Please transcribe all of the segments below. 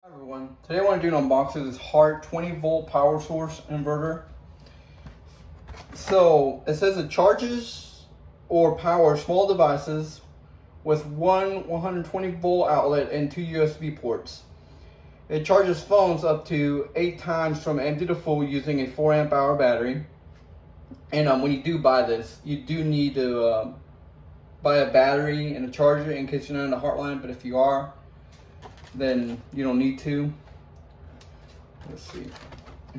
Hi everyone, today I want to do an unboxing of this Hart 20-volt power source inverter. So it says it charges or powers small devices with one 120 volt outlet and two USB ports. It charges phones up to 8 times from empty to full using a 4 amp hour battery. And when you do buy this, you do need to buy a battery and a charger in case you're not in the Hart line, but if you are, then you don't need to. Let's see,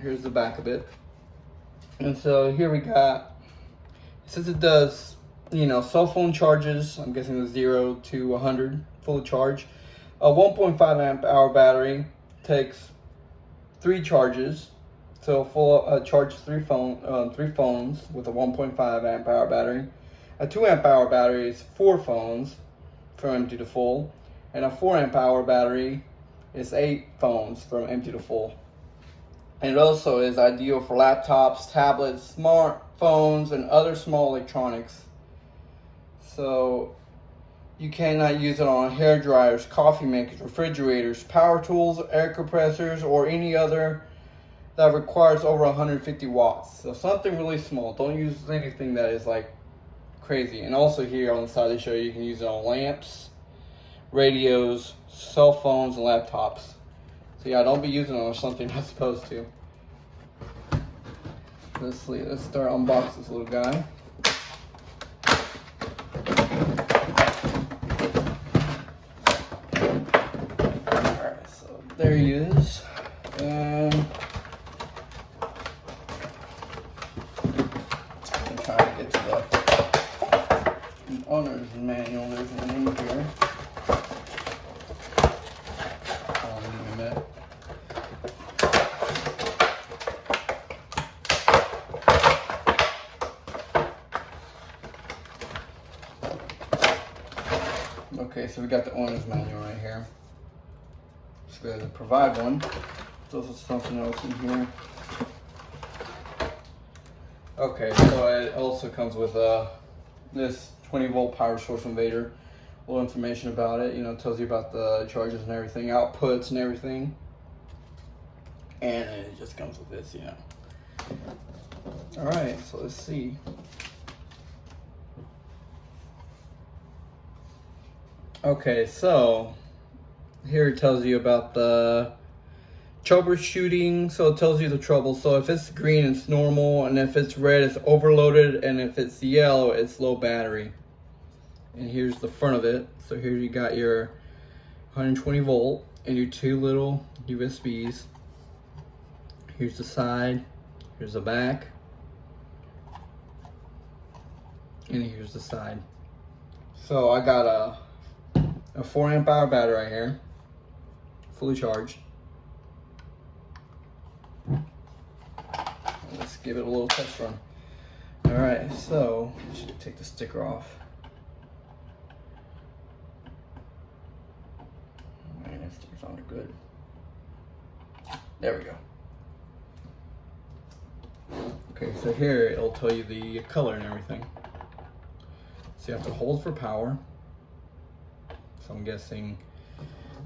here's the back of it. And so here we got, it says it does, cell phone charges, I'm guessing the 0 to 100 full charge. A 1.5 amp hour battery takes 3 charges, so full charge 3 phones with a 1.5 amp hour battery. A 2 amp hour battery is 4 phones from empty to full, and a 4 amp hour battery is 8 phones from empty to full. And it also is ideal for laptops, tablets, smartphones, and other small electronics. So you cannot use it on hair dryers, coffee makers, refrigerators, power tools, air compressors, or any other that requires over 150 watts. So something really small. Don't use anything that is like crazy. And also here on the side they show you can use it on lamps, radios, cell phones, and laptops. So yeah, don't be using it on something you're not supposed to. Let's start unboxing this little guy. Alright, so there he is. And I'm trying to get to the owner's manual. There's one in here. Okay, so we got the owner's manual right here. Just going to provide one. There's also something else in here. Okay, so it also comes with this 20-volt power source inverter. A little information about it. It tells you about the charges and everything, outputs and everything. And it just comes with this, All right, so let's see. Okay, so here it tells you about the troubleshooting. So it tells you the trouble. So if it's green, it's normal, and if it's red, it's overloaded, and if it's yellow, it's low battery. And here's the front of it. So here you got your 120 volt and your 2 little USBs. Here's the side, here's the back, and here's the side. So I got a 4 amp hour battery right here, fully charged. Let's give it a little test run. All right, so I should take the sticker off. All right, that sticker's on good. There we go. Okay, so here it'll tell you the color and everything. So you have to hold for power. So I'm guessing,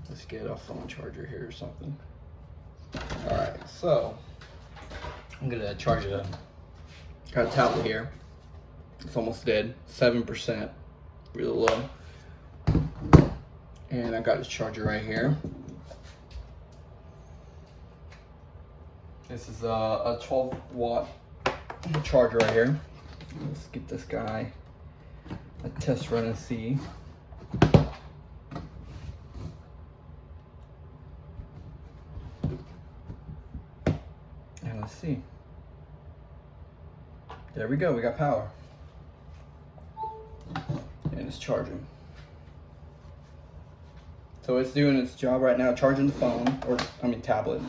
let's get a phone charger here or something. All right, so I'm gonna charge it up. Got a tablet here. It's almost dead, 7%, really low. And I got this charger right here. This is a 12-watt charger right here. Let's get this guy a test run and see. And let's see. There we go, we got power. And it's charging. So it's doing its job right now, charging the phone, tablet.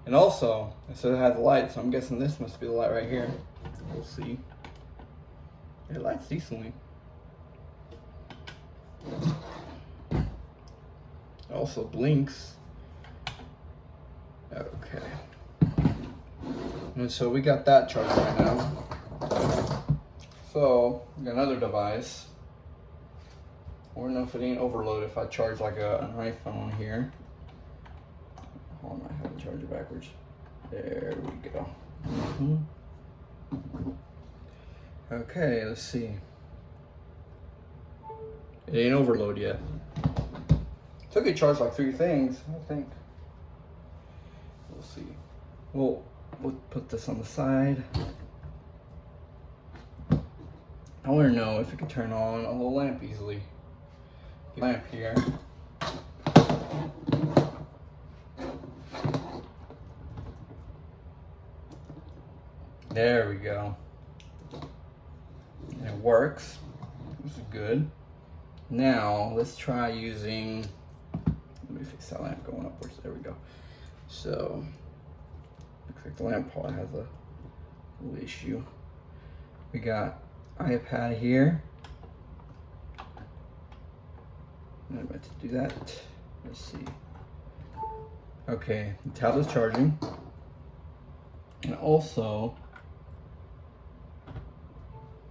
And also, it says it has a light, so I'm guessing this must be the light right here. We'll see. It lights decently. It also blinks. Okay. And so we got that charged right now. So, we got another device. I don't know if it ain't overloaded if I charge like an iPhone here. charge it backwards. There we go. Okay, let's see. It ain't overload yet. Took it charged like 3 things, I think. We'll see. We'll put this on the side. I want to know if it can turn on a little lamp easily. Lamp here. There we go. And it works. This is good. Now let's try using. Let me fix that lamp going upwards. There we go. So looks like the lamp probably has a little issue. We got iPad here. I'm about to do that. Let's see. Okay, the tablet's charging. And also,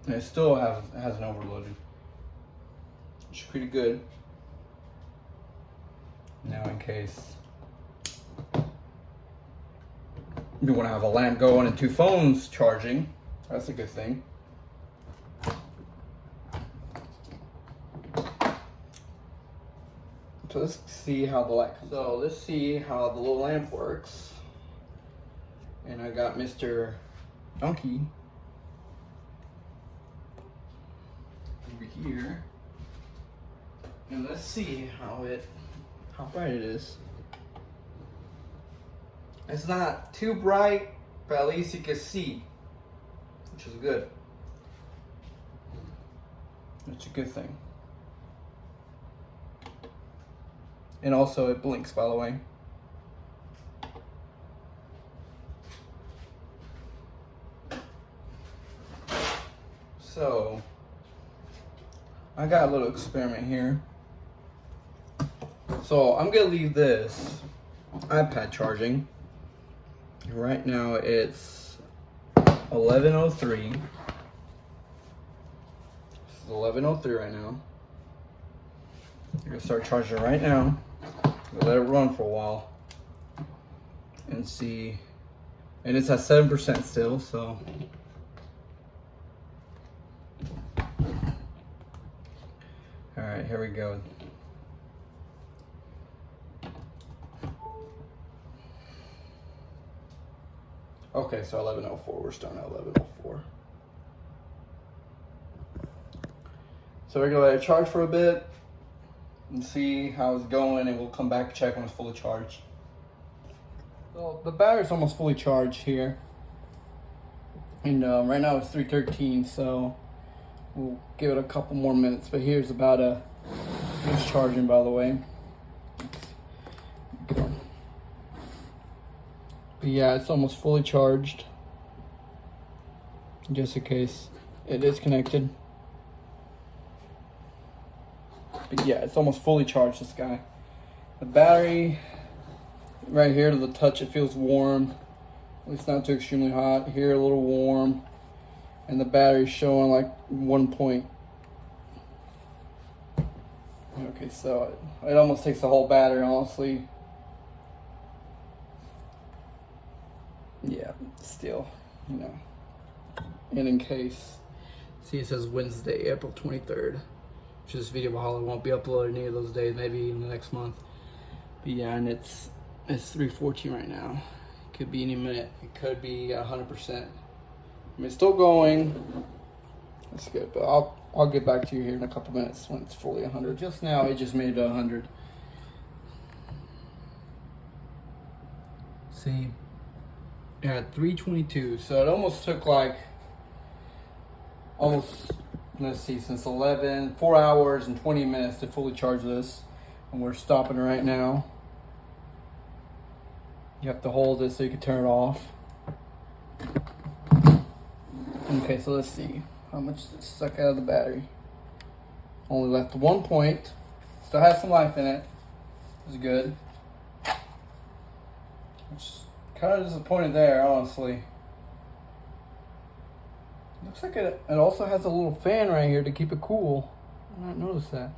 it still hasn't overloaded, which is pretty good. Now, in case you want to have a lamp going and 2 phones charging, that's a good thing. So let's see how the light comes. So let's see how the little lamp works. And I got Mr. Donkey over here. And let's see how bright it is. It's not too bright, but at least you can see, which is good. That's a good thing. And also it blinks, by the way. So I got a little experiment here. So I'm gonna leave this iPad charging. Right now it's 11:03. This is 11:03 right now. I'm gonna start charging it right now. Let it run for a while and see. And it's at 7% still, so. All right, here we go. Okay, so 11:04, we're starting at 11:04. So we're gonna let it charge for a bit and see how it's going, and we'll come back and check when it's fully charged. So the battery's almost fully charged here. And right now it's 3:13, so we'll give it a couple more minutes. But here's about it's charging, by the way. But yeah, it's almost fully charged. Just in case it is connected. But yeah, it's almost fully charged, this guy. The battery, right here to the touch, it feels warm. At least not too extremely hot. Here, a little warm. And the battery's showing like 1 point. Okay, so it almost takes the whole battery, honestly. Yeah, still, you know. And in case, see, it says Wednesday, April 23rd. This video probably won't be uploaded any of those days, maybe in the next month. But yeah, and it's 3:14 right now. It could be any minute. It could be 100%. I mean, it's still going. That's good, but I'll get back to you here in a couple minutes when it's fully 100. Just now, it just made it 100. See, at 3:22. So it almost took like let's see, since 4 hours and 20 minutes to fully charge this. And we're stopping right now. You have to hold it so you can turn it off. Okay, so let's see how much is stuck out of the battery. Only left 1 point. Still has some life in it. It's good. It's kind of disappointed there, honestly. Looks like it also has a little fan right here to keep it cool. I didn't notice that.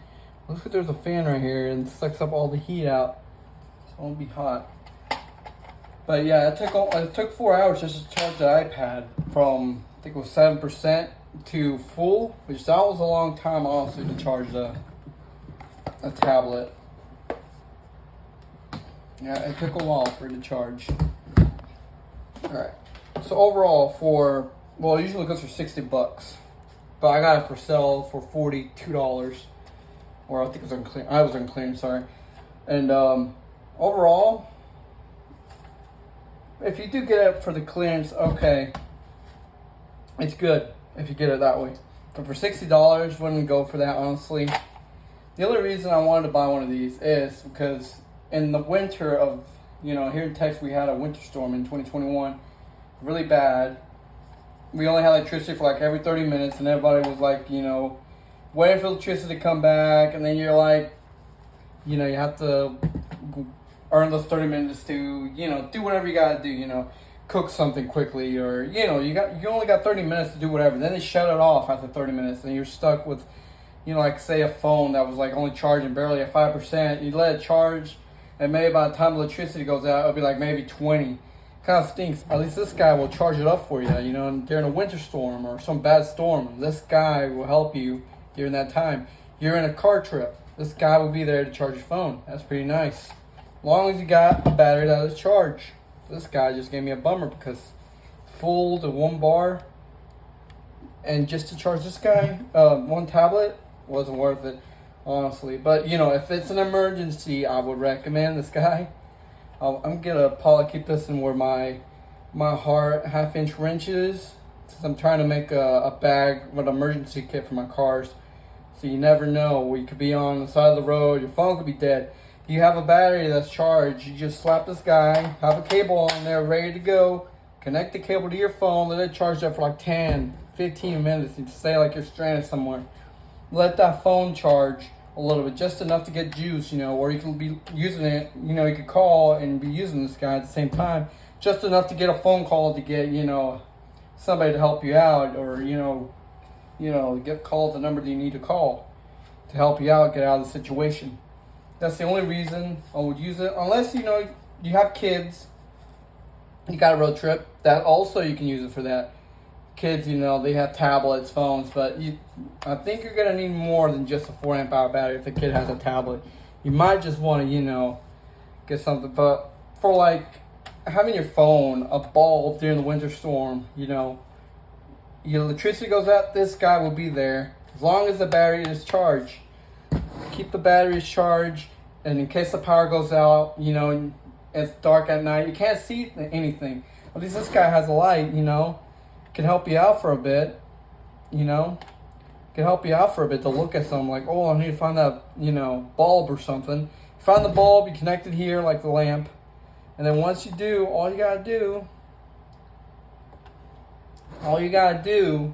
Looks like there's a fan right here and sucks up all the heat out, so it won't be hot. But yeah, it took 4 hours just to charge the iPad from, I think it was 7% to full, which that was a long time honestly to charge a tablet. Yeah, it took a while for it to charge. Alright, so overall it usually goes for $60, but I got it for sale for $42, or I think it was on clearance. I was on clearance, sorry. And overall, if you do get it for the clearance, okay, it's good if you get it that way. But for $60, wouldn't go for that, honestly. The only reason I wanted to buy one of these is because in the winter of, here in Texas, we had a winter storm in 2021, really bad. We only had electricity for like every 30 minutes, and everybody was like, waiting for electricity to come back, and then you're like, you have to earn those 30 minutes to, do whatever you gotta do, cook something quickly, or, you only got 30 minutes to do whatever. Then they shut it off after 30 minutes, and you're stuck with, like say a phone that was like only charging barely at 5%. You let it charge, and maybe by the time electricity goes out, it'll be like maybe 20. Kind of stinks. At least this guy will charge it up for you, and during a winter storm or some bad storm, this guy will help you during that time. You're in a car trip, this guy will be there to charge your phone. That's pretty nice. As long as you got a battery that is charged. This guy just gave me a bummer because full to 1 bar, and just to charge this guy, one tablet, wasn't worth it, honestly. But if it's an emergency, I would recommend this guy. I'm gonna probably keep this in where my Hart 1/2-inch wrench is, since I'm trying to make a bag with an emergency kit for my cars. So you never know, we could be on the side of the road, your phone could be dead. You have a battery that's charged, you just slap this guy, have a cable on there ready to go, connect the cable to your phone, let it charge up for like 10-15 minutes, and say like you're stranded somewhere. Let that phone charge a little bit, just enough to get juice, or you can be using it, you could call and be using this guy at the same time, just enough to get a phone call to get, somebody to help you out, or, call the number that you need to call to help you out, get out of the situation. That's the only reason I would use it, unless, you have kids, you got a road trip, that also you can use it for that. Kids, they have tablets, phones, but I think you're gonna need more than just a 4 amp hour battery if the kid has a tablet. You might just want to, get something, but for like having your phone, a bulb during the winter storm, your electricity goes out, this guy will be there as long as the battery is charged. Keep the batteries charged, and in case the power goes out, and it's dark at night, you can't see anything. At least this guy has a light, can help you out for a bit, can help you out for a bit to look at something like, oh, I need to find that, bulb or something. You find the bulb, you connect it here like the lamp, and then once you do, all you gotta do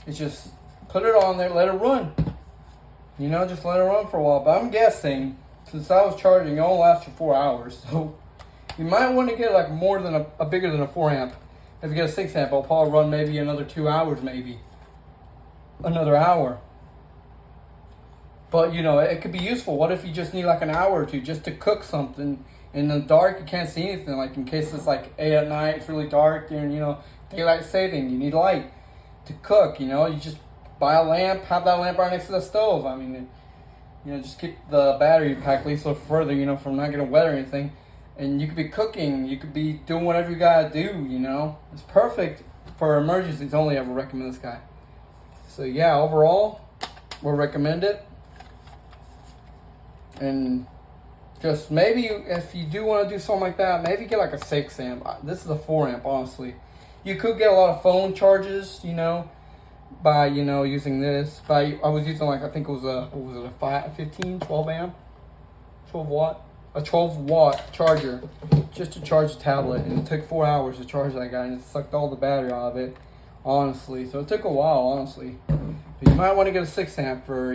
is just put it on there, let it run. Just let it run for a while. But I'm guessing, since I was charging, it only lasts for 4 hours, so you might want to get like more than a bigger than a 4 amp. If you get a 6 amp, I'll probably run maybe another 2 hours, maybe another hour. But it could be useful. What if you just need like an hour or two just to cook something in the dark? You can't see anything. Like in case it's like 8 at night, it's really dark, and daylight saving, you need light to cook. You just buy a lamp, have that lamp right next to the stove. I mean, just keep the battery pack at least a little further, from not getting wet or anything. And you could be cooking, you could be doing whatever you gotta do, It's perfect for emergencies only. I would recommend this guy. So yeah, overall, we'll recommend it. And just maybe if you do want to do something like that, maybe get like a 6 amp. This is a 4 amp, honestly. You could get a lot of phone charges, by, using this. I was using like, I think it was a 12 amp? 12 watt? A 12 watt charger just to charge the tablet, and it took 4 hours to charge that guy, and it sucked all the battery out of it, honestly. So it took a while, honestly. But you might want to get a 6 amp for,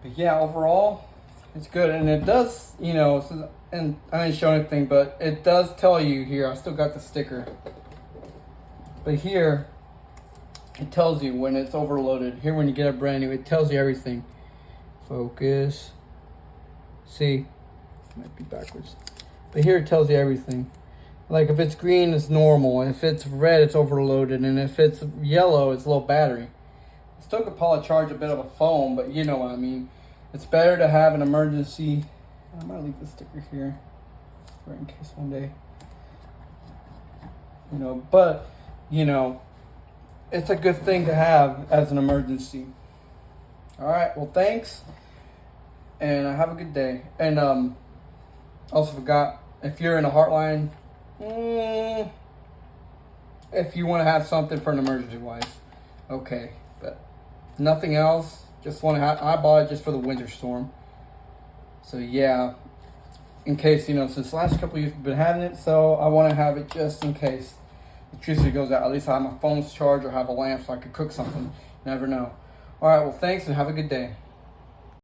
But yeah, overall, it's good. And it does, and I didn't show anything, but it does tell you here, I still got the sticker. But here, it tells you when it's overloaded. Here, when you get it brand new, it tells you everything. Focus. See, might be backwards. But here it tells you everything. Like if it's green, it's normal. If it's red, it's overloaded. And if it's yellow, it's low battery. It still could probably charge a bit of a phone, but you know what I mean. It's better to have an emergency. I might leave the sticker here for in case one day. You know, but, you know, it's a good thing to have as an emergency. All right, well, thanks. And have a good day. And also forgot, if you're in a Heartline, if you want to have something for an emergency wise, okay. But nothing else. Just want to have, I bought it just for the winter storm. So yeah, in case, you know, since the last couple of years we've been having it, so I want to have it just in case electricity goes out. At least I have my phone's charged or have a lamp so I could cook something. Never know. All right, well, thanks and have a good day.